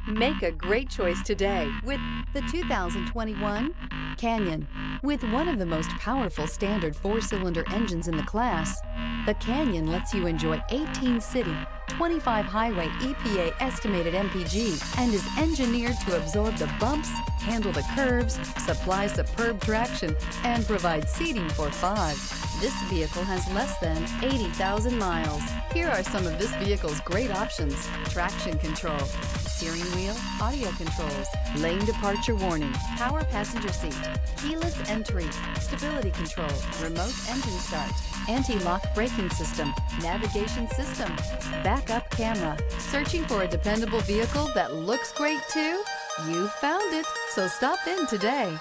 Make a great choice today with the 2021 Canyon. With one of the most powerful standard 4-cylinder engines in the class, the Canyon lets you enjoy 18 city, 25 highway EPA estimated MPG and is engineered to absorb the bumps, handle the curves, supply superb traction, and provide seating for 5. This vehicle has less than 80,000 miles. Here are some of this vehicle's great options: traction control, steering wheel audio controls, lane departure warning, power passenger seat, keyless entry, stability control, remote engine start, anti-lock braking system, navigation system, backup camera. Searching for a dependable vehicle that looks great too? You found it, so stop in today.